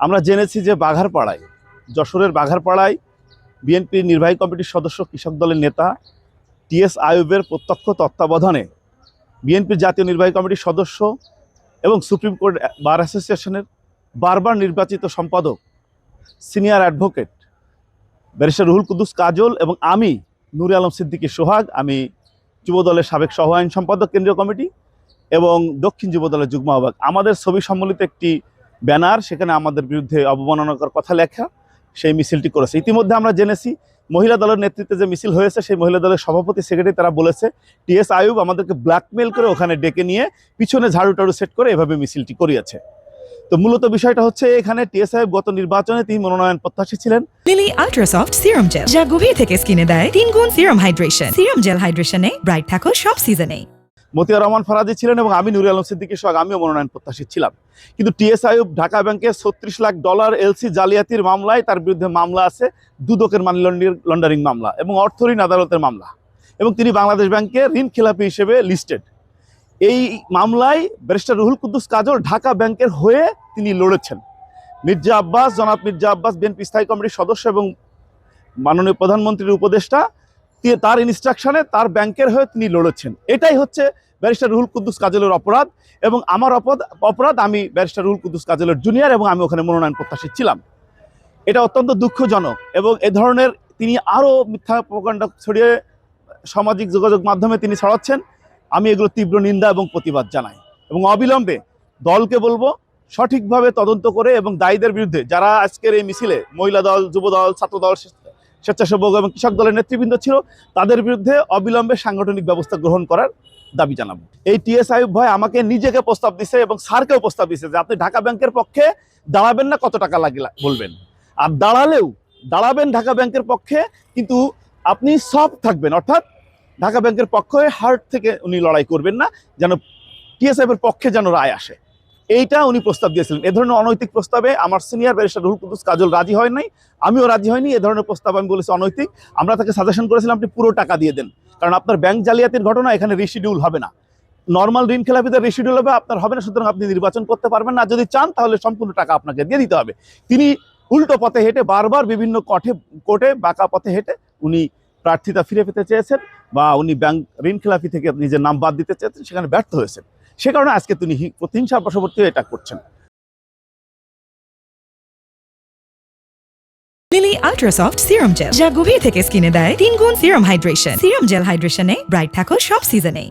আমরা জেনেছি যে বাঘারপাড়ায়, যশোরের বাঘারপাড়ায় বিএনপির নির্বাহী কমিটির সদস্য, কৃষক দলের নেতা টিএস আইয়ুবের প্রত্যক্ষ তত্ত্বাবধানে বিএনপির জাতীয় নির্বাহী কমিটির সদস্য এবং সুপ্রিম কোর্ট বার অ্যাসোসিয়েশনের বারবার নির্বাচিত সম্পাদক senior advocate barrister Ruhul Quddus Kajal এবং আমি নূরে আলম সিদ্দিকী সোহাগ, আমি যুবদলের সাবেক সহ আইন সম্পাদক কেন্দ্রীয় কমিটি এবং দক্ষিণ যুবদলের যুগ্ম আহ্বায়ক, আমাদের ছবি সম্বলিত একটি ব্যানার, সেখানে আমাদের বিরুদ্ধে অবমাননাকর কথা লেখা সেই মিছিলটি করেছে। ইতিমধ্যে আমরা জেনেছি মহিলা দলের নেতৃত্বে যে মিছিল হয়েছে, সেই মহিলা দলের সভাপতি সেক্রেটারি তারা বলেছে টিএস আইয়ুব আমাদেরকে ব্ল্যাকমেল করে ওখানে ডেকে নিয়ে পিছনে ঝাড়ু টাড়ু সেট করে এভাবে মিছিলটি করিয়েছে। তো মূলত বিষয়টা হচ্ছে এখানে টিএস আইয়ুব গত নির্বাচনে তিনি মনোনয়ন প্রত্যাশী ছিলেন। লিলি আল্ট্রাসফট সিরাম জেল, যা গভীর থেকে স্কিনে দেয় 3 গুণ সিরাম হাইড্রেশন। সিরাম জেল হাইড্রেশনে ব্রাইট থাকো সব সিজনে। মতিয়ার রহমান ফরাজি ছিলেন এবং আমি নূরে আলম সিদ্দিকী সোহাগ, আমিও মনোনয়ন প্রত্যাশী ছিলাম। কিন্তু টিএস আইয়ুব ঢাকা ব্যাংকে $36 লাখ এলসি জালিয়াতির মামলায় তার বিরুদ্ধে মামলা আছে, দুদকের মানি লন্ডারিং মামলা এবং অর্থ ঋণ আদালতের মামলা, এবং তিনি বাংলাদেশ ব্যাংকে ঋণ খেলাপি হিসেবে লিস্টেড। এই মামলায় ব্যারিস্টার রুহুল কুদ্দুস কাজল ঢাকা ব্যাংকের হয়ে তিনি লড়েছেন। জনাব মির্জা আব্বাস বিএনপি স্থায়ী কমিটির সদস্য এবং মাননীয় প্রধানমন্ত্রীর উপদেষ্টা, তার ইনস্ট্রাকশনে তার ব্যাংকের হয়ে তিনি লড়েছেন। এটাই হচ্ছে ব্যারিস্টার রুহুল কুদ্দুস কাজলের অপরাধ, এবং আমার অপরাধ আমি ব্যারিস্টার রুহুল কুদ্দুস কাজলের জুনিয়র এবং আমি ওখানে মনোনয়ন প্রত্যাশী ছিলাম। এটা অত্যন্ত দুঃখজনক, এবং এ ধরনের তিনি আরও মিথ্যা প্রোপাগান্ডা ছড়িয়ে সামাজিক যোগাযোগ মাধ্যমে তিনি ছড়াচ্ছেন। আমি এগুলো তীব্র নিন্দা এবং প্রতিবাদ জানাই, এবং অবিলম্বে দলকে বলবো সঠিকভাবে তদন্ত করে এবং দায়ীদের বিরুদ্ধে, যারা আজকের এই মিছিলে মহিলা দল, যুব দল, ছাত্র দল, স্বেচ্ছাসেবক এবং কৃষক দলের নেতৃবৃন্দ ছিল, তাদের বিরুদ্ধে অবিলম্বে সাংগঠনিক ব্যবস্থা গ্রহণ করার দাবি জানাবো। এই টিএস আইয়ুব ভাই আমাকে নিজেকে প্রস্তাব দিছে এবং স্যারকেও প্রস্তাব দিছে যে আপনি ঢাকা ব্যাংকের পক্ষে দাঁড়াবেন না, কত টাকা লাগে বলবেন, আর দাঁড়ালেও দাঁড়াবেন ঢাকা ব্যাংকের পক্ষে, কিন্তু আপনি সফট থাকবেন, অর্থাৎ ঢাকা ব্যাংকের পক্ষে হার্ট থেকে উনি লড়াই করবেন না, যেন টিএস আইয়ুবের পক্ষে যেন রায় আসে। এইটা উনি প্রস্তাব দিয়েছিলেন। এ ধরনের অনৈতিক প্রস্তাবে আমার সিনিয়র ব্যারিস্টার রুহুল কুদ্দুস কাজল রাজি হয় নাই, আমিও রাজি হয়নি। এ ধরনের প্রস্তাব আমি বলেছি অনৈতিক। আমরা তাকে সাজেশন করেছিলাম আপনি পুরো টাকা দিয়ে দেন, কারণ আপনার ব্যাংক জালিয়াতির ঘটনা, এখানে রিশিডিউল হবে না, নর্মাল ঋণ খেলাপিদের রিশিডিউল হবে, আপনার হবে না, সুতরাং আপনি নির্বাচন করতে পারবেন না। যদি চান তাহলে সম্পূর্ণ টাকা আপনাকে দিয়ে দিতে হবে। তিনি উল্টো পথে হেঁটে বারবার বিভিন্ন কোর্টে বাঁকা পথে হেঁটে উনি প্রার্থিতা ফিরে পেতে চেয়েছেন, বা উনি ব্যাংক ঋণ খেলাপি থেকে নিজের নাম বাদ দিতে চেয়েছেন, সেখানে ব্যর্থ হয়েছেন। সে কারণে আজকে তিনি প্রতিহিংসার বশবর্তী এটা করছেন। লিলি আল্ট্রাসফট সিরাম জেল, যা গভীর থেকে স্কিনে দেয় 3 গুণ সিরাম হাইড্রেশন। সিরাম জেল হাইড্রেশনে ব্রাইট থাকো সব সিজনে।